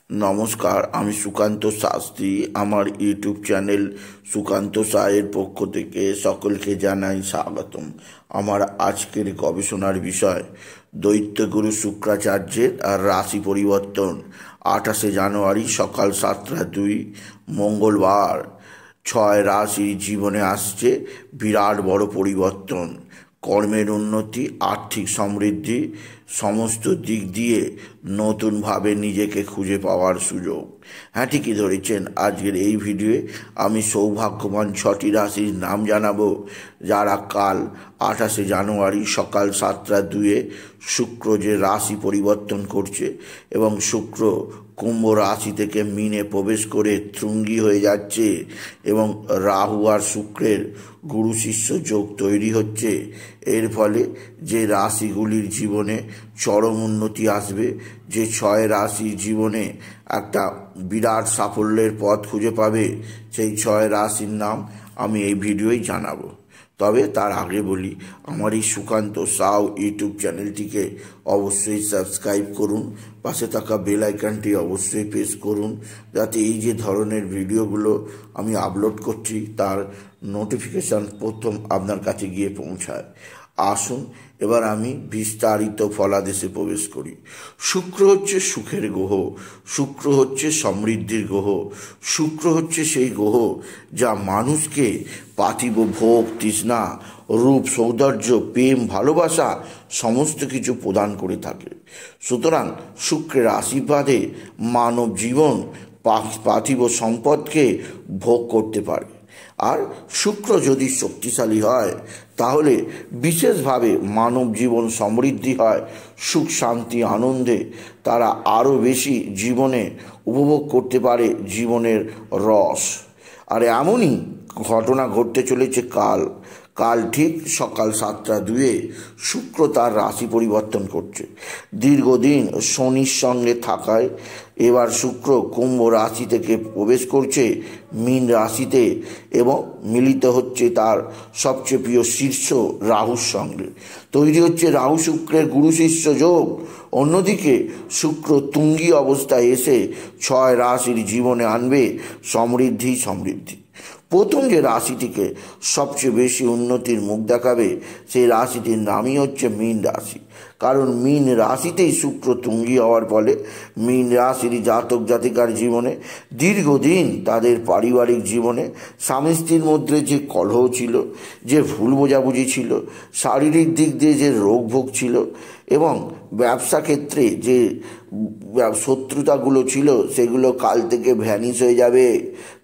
নমস্কার, আমি সুকান্ত শাস্ত্রী। আমার ইউটিউব চ্যানেল সুকান্ত সায়ের পক্ষ থেকে সকলকে জানাই স্বাগতম। আমার আজকের গবেষণার বিষয় দৈত্যগুরু শুক্রাচার্যের আর রাশি পরিবর্তন। 28শে জানুয়ারি সকাল 7টা 2 মঙ্গলবার 6 রাশির জীবনে আসছে বিরাট বড় পরিবর্তন। কর্মের উন্নতি, আর্থিক সমৃদ্ধি, সমস্ত দিক দিয়ে নতুনভাবে নিজেকে খুঁজে পাওয়ার সুযোগ। হ্যাঁ, ঠিকই ধরেছেন। আজকের এই ভিডিওয়ে আমি সৌভাগ্যবান 6টি রাশির নাম জানাবো, যারা কাল 28শে জানুয়ারি সকাল 7টা 2 শুক্র যে রাশি পরিবর্তন করছে এবং শুক্র কুম্ভ রাশি থেকে মীনে প্রবেশ করে তৃঙ্গী হয়ে যাচ্ছে এবং রাহু আর শুক্রের গুরু শিষ্য যোগ তৈরি হচ্ছে। এর ফলে যে রাশিগুলির জীবনে চরম উন্নতি আসবে, যে 6 রাশির জীবনে একটা বিরাট সাফল্যের পথ খুঁজে পাবে, সেই 6 রাশির নাম আমি এই ভিডিওয় জানাবো। তবে তার আগে বলি, আমার এই সুকান্ত সাউ ইউটিউব চ্যানেলটিকে অবশ্যই সাবস্ক্রাইব করুন, পাশে থাকা বেল আইকনটি অবশ্যই প্রেস করুন, যাতে এই যে ধরনের ভিডিওগুলো আমি আপলোড করছি তার নোটিফিকেশান প্রথম আপনার কাছে গিয়ে পৌঁছায়। আসুন এবার আমি বিস্তারিত ফলাদেশে প্রবেশ করি। শুক্র হচ্ছে সুখের গ্রহ, শুক্র হচ্ছে সমৃদ্ধির গ্রহ, শুক্র হচ্ছে সেই গ্রহ যা মানুষকে পার্থিব ভোগ, তৃষ্ণা, রূপ, সৌন্দর্য, প্রেম, ভালোবাসা সমস্ত কিছু প্রদান করে থাকে। সুতরাং শুক্রের আশীর্বাদে মানব জীবন পার্থিব সম্পদকে ভোগ করতে পারে। আর শুক্র যদি শক্তিশালী হয় তাহলে বিশেষভাবে মানব জীবন সমৃদ্ধি হয়, সুখ, শান্তি, আনন্দে তারা আরও বেশি জীবনে উপভোগ করতে পারে জীবনের রস। আর এমনই ঘটনা ঘটতে চলেছে কাল ঠিক সকাল 7টা 2 শুক্র তার রাশি পরিবর্তন করছে। দীর্ঘদিন শনির সঙ্গে থাকায় এবার শুক্র কুম্ভ রাশি থেকে প্রবেশ করছে মীন রাশিতে এবং মিলিত হচ্ছে তার সবচেয়ে প্রিয় শীর্ষ রাহুর সঙ্গে। তৈরি হচ্ছে রাহু শুক্রের গুরু শিষ্য যোগ। অন্যদিকে শুক্র তুঙ্গী অবস্থায় এসে 6 রাশির জীবনে আনবে সমৃদ্ধি। প্রথম যে রাশিটিকে সবচেয়ে বেশি উন্নতির মুখ দেখাবে সেই রাশিটির নামই হচ্ছে মীন রাশি। কারণ মীন রাশিতেই শুক্র তুঙ্গী হওয়ার ফলে মীন রাশির জাতক জাতিকার জীবনে দীর্ঘদিন তাদের পারিবারিক জীবনে স্বামী স্ত্রীর মধ্যে যে কলহ ছিল, যে ভুল বোঝাবুঝি ছিল, শারীরিক দিক দিয়ে যে রোগ ভোগ ছিল এবং ব্যবসা ক্ষেত্রে যে শত্রুতাগুলো ছিল সেগুলো কাল থেকে ভ্যানিশ হয়ে যাবে।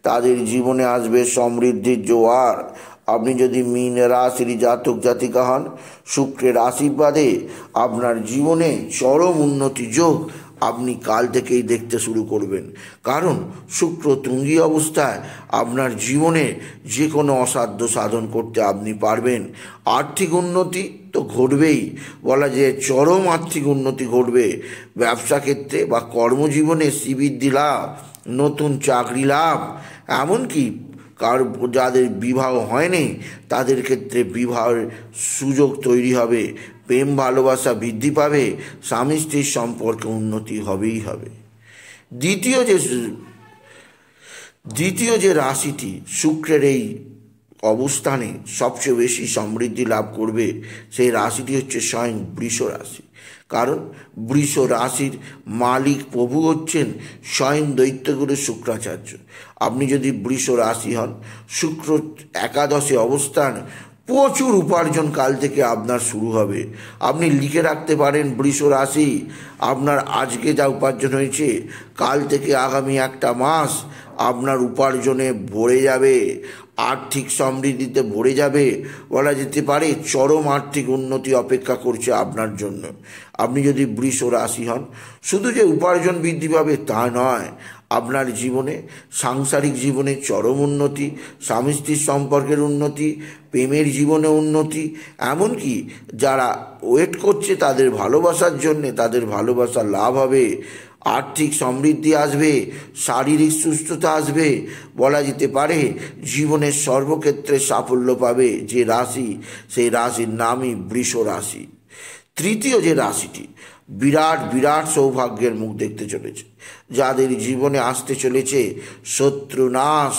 তাদের জীবনে আসবে সমৃদ্ধির জোয়ার। আপনি যদি মীন রাশির জাতক জাতিকা হন, শুক্রের আশীর্বাদে আপনার জীবনে চরম উন্নতি যোগ আপনি কাল থেকেই দেখতে শুরু করবেন। কারণ শুক্র তুঙ্গী অবস্থায় আপনার জীবনে যে কোনো অসাধ্য সাধন করতে আপনি পারবেন। আর্থিক উন্নতি তো ঘটবেই, বলা যায় চরম আর্থিক উন্নতি ঘটবে। ব্যবসা ক্ষেত্রে বা কর্মজীবনে শ্রীবৃদ্ধি লাভ, নতুন চাকরি লাভ, এমনকি যাদের বিবাহ হয়নি তাদের ক্ষেত্রে বিবাহের সুযোগ তৈরি হবে, প্রেম ভালোবাসা বৃদ্ধি পাবে, স্বামী স্ত্রীর সম্পর্কে উন্নতি হবেই হবে। দ্বিতীয় যে রাশিটি শুক্রের এই অবস্থানে সবচেয়ে বেশি সমৃদ্ধি লাভ করবে সেই রাশিটি হচ্ছে স্বয়ং বৃষ রাশি। কারণ বৃষ রাশির মালিক প্রভু হচ্ছেন স্বয়ং দৈত্যগুরু শুক্রাচার্য। আপনি যদি বৃষ রাশি হন, শুক্র একাদশে অবস্থান, প্রচুর উপার্জন কাল থেকে আপনার শুরু হবে। আপনি লিখে রাখতে পারেন বৃষ রাশি, আপনার আজকে যা উপার্জন হয়েছে কাল থেকে আগামী একটা মাস আপনার উপার্জনে ভরে যাবে, আর্থিক সমৃদ্ধিতে ভরে যাবে। বলা যেতে পারে চরম আর্থিক উন্নতি অপেক্ষা করছে আপনার জন্য। আপনি যদি বৃষ রাশি হন, শুধু যে উপার্জন বৃদ্ধি পাবে তা নয়, আপনার জীবনে সাংসারিক জীবনে চরম উন্নতি, স্বামী স্ত্রীর সম্পর্কের উন্নতি, প্রেমের জীবনে উন্নতি, এমনকি যারা ওয়েট করছে তাদের ভালোবাসার জন্যে তাদের ভালোবাসা লাভ হবে, আর্থিক সমৃদ্ধি আসবে, শারীরিক সুস্থতা আসবে। বলা যেতে পারে জীবনের সর্বক্ষেত্রে সাফল্য পাবে যে রাশি, সেই রাশির নামই বৃষ রাশি। তৃতীয় যে রাশিটি বিরাট বিরাট সৌভাগ্যের মুখ দেখতে চলেছে। যাদের জীবনে আসতে চলেছে শত্রুনাশ,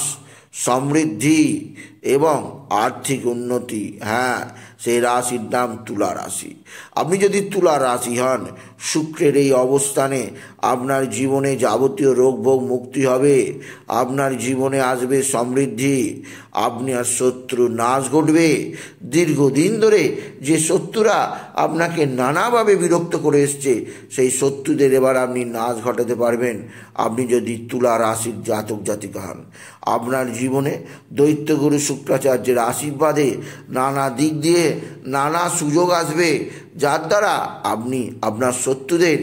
সমৃদ্ধি এবং আর্থিক উন্নতি। হ্যাঁ, সেই রাশির নাম তুলা রাশি। আপনি যদি তুলা রাশি হন, শুক্রের এই অবস্থানে আপনার জীবনে যাবতীয় রোগ ভোগ মুক্তি হবে, আপনার জীবনে আসবে সমৃদ্ধি, আপনার শত্রু নাশ ঘটবে। দীর্ঘদিন ধরে যে শত্রুরা আপনাকে নানাভাবে বিরক্ত করে এসছে, সেই শত্রুদের এবার আপনি নাশ ঘটাতে পারবেন আপনি যদি তুলা রাশির জাতক জাতিকা হন। আপনার জীবনে দৈত্যগুরু শুক্রাচার্যের আশীর্বাদে নানা দিক দিয়ে নানা সুযোগ আসবে, যার দ্বারা আপনি আপনার শত্রুদের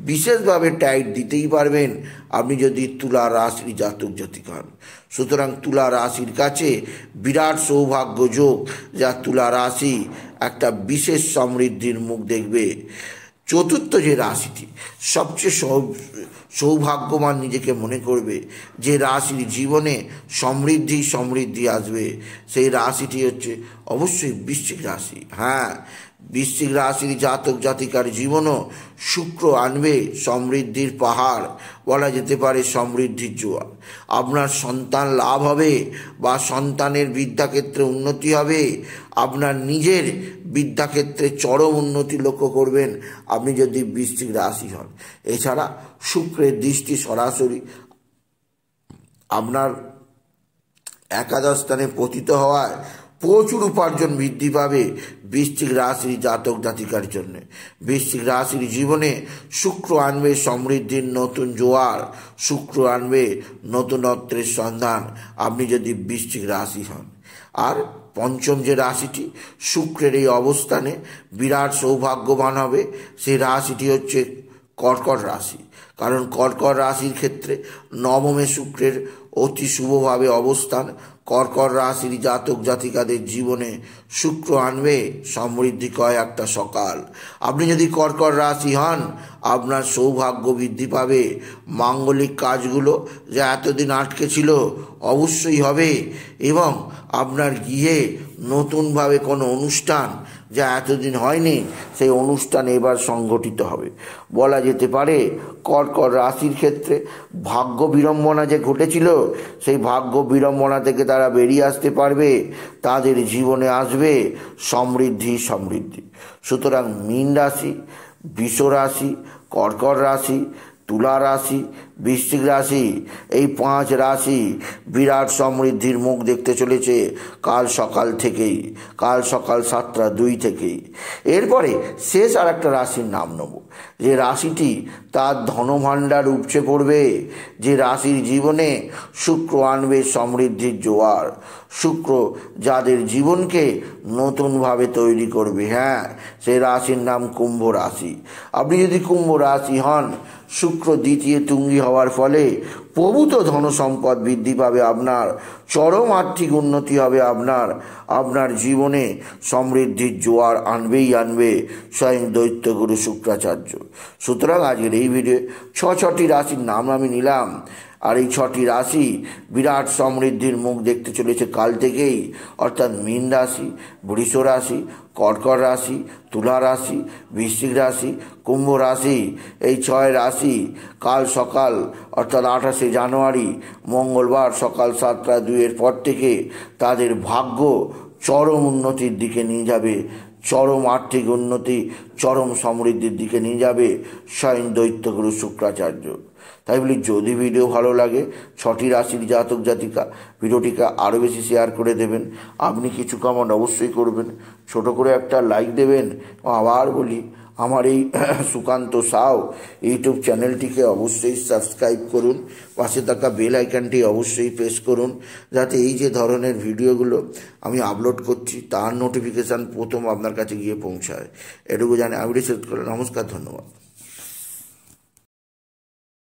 বিশেষভাবে টাইট দিতেই পারবেন আপনি যদি তুলা রাশির জাতক জাতিকা হন। সুতরাং তুলা রাশির কাছে বিরাট সৌভাগ্য যোগ, যা তুলা রাশি একটা বিশেষ সমৃদ্ধির মুখ দেখবে। চতুর্থ যে রাশিটি সবচেয়ে সৌভাগ্যবান নিজেকে মনে করবে, যে রাশির জীবনে সমৃদ্ধি আসবে, সেই রাশিটি হচ্ছে অবশ্যই বৃশ্চিক রাশি। হ্যাঁ, বৃশ্চিক রাশির জাতক জাতিকার জীবনও শুক্র আনবে সমৃদ্ধির পাহাড়, বলা যেতে পারে সমৃদ্ধির জোয়ার। আপনার সন্তান লাভ হবে বা সন্তানের বিদ্যাক্ষেত্রে উন্নতি হবে, আপনার নিজের বিদ্যাক্ষেত্রে চরম উন্নতি লক্ষ্য করবেন আপনি যদি বৃশ্চিক রাশি হন। এছাড়া শুক্রের দৃষ্টি সরাসরি আপনার একাদশ স্থানে পতিত হওয়ায় প্রচুর উপার্জন বৃদ্ধি পাবে বৃশ্চিক রাশির জাতক জাতিকার জন্য। বৃশ্চিক রাশির জীবনে শুক্র আনবে সমৃদ্ধির নতুন জোয়ার, শুক্র আনবে নতুনত্বের সন্ধান আপনি যদি বৃশ্চিক রাশি হন। আর পঞ্চম যে রাশিটি শুক্রের এই অবস্থানে বিরাট সৌভাগ্যবান হবে, সেই রাশিটি হচ্ছে কর্কট রাশি। কারণ কর্কট রাশির ক্ষেত্রে নবমে শুক্রের অতি শুভভাবে অবস্থান। কর্কট রাশির জাতক জাতিকাদের জীবনে শুক্র আনবে সমৃদ্ধিকয় একটা সকাল। আপনি যদি কর্কট রাশি হন, আপনার সৌভাগ্য বৃদ্ধি পাবে। মাঙ্গলিক কাজগুলো যা এতদিন আটকে ছিল অবশ্যই হবে, এবং আপনার গৃহে নতুনভাবে কোনো অনুষ্ঠান যা এতদিন হয়নি, সেই অনুষ্ঠান এবার সংগঠিত হবে। বলা যেতে পারে কর্কট রাশির ক্ষেত্রে ভাগ্য বিড়ম্বনা যে ঘটেছিল, সেই ভাগ্য বিড়ম্বনা থেকে তারা বেরিয়ে আসতে পারবে, তাদের জীবনে আসবে সমৃদ্ধি। সুতরাং মীন রাশি, বৃষ রাশি, কর্কট রাশি, তুলা রাশি, বৃশ্চিক রাশি, এই 5 রাশি বিরাট সমৃদ্ধির মুখ দেখতে চলেছে কাল সকাল 7টা 2 থেকেই। এরপরে শেষ আর একটা রাশির নাম নেব, যে রাশিটি তার ধনভাণ্ডার উপচে পড়বে, যে রাশির জীবনে শুক্র আনবে সমৃদ্ধির জোয়ার। শুক্র যাদের জীবনকে নতুনভাবে তৈরি করবে, হ্যাঁ, সেই রাশির নাম কুম্ভ রাশি। আপনি যদি কুম্ভ রাশি হন, শুক্র দ্বিতীয় তুঙ্গি হওয়ার ফলে প্রভূত ধনসম্পদ বৃদ্ধি পাবে, আপনার চরম আর্থিক উন্নতি হবে, আপনার জীবনে সমৃদ্ধির জোয়ার আনবে স্বয়ং দৈত্যগুরু শুক্রাচার্য। সুতরাং আজকের এই ভিডিও 6টি রাশির নাম আমি নিলাম, আর এই 6টি রাশি বিরাট সমৃদ্ধির মুখ দেখতে চলেছে কাল থেকেই, অর্থাৎ মীন রাশি, বৃষ রাশি, কর্কট রাশি, তুলা রাশি, বৃশ্চিক রাশি, কুম্ভ রাশি। এই 6 রাশি কাল সকাল অর্থাৎ 28শে জানুয়ারি মঙ্গলবার সকাল 7টা 2 পর থেকে তাদের ভাগ্য চরম উন্নতির দিকে নিয়ে যাবে, চরম আর্থিক উন্নতি, চরম সমৃদ্ধির দিকে নিয়ে যাবে স্বয়ং দৈত্যগুরু শুক্রাচার্য। তাই বলি, যদি ভিডিও ভালো লাগে 6টি রাশির জাতক জাতিকা, ভিডিওটিকে আরও বেশি শেয়ার করে দেবেন। আপনি কিছু কমেন্ট অবশ্যই করবেন, ছোট করে একটা লাইক দেবেন। আবার বলি, আমার এই সুকান্ত সাউ ইউটিউব চ্যানেলটিকে অবশ্যই সাবস্ক্রাইব করুন, পাশে থাকা বেল আইকনটি অবশ্যই প্রেস করুন, যাতে এই যে ধরনের ভিডিওগুলো আমি আপলোড করছি তার নোটিফিকেশান প্রথম আপনার কাছে গিয়ে পৌঁছায়। এটুকু জানি আমি রিসেট করলাম। নমস্কার, ধন্যবাদ।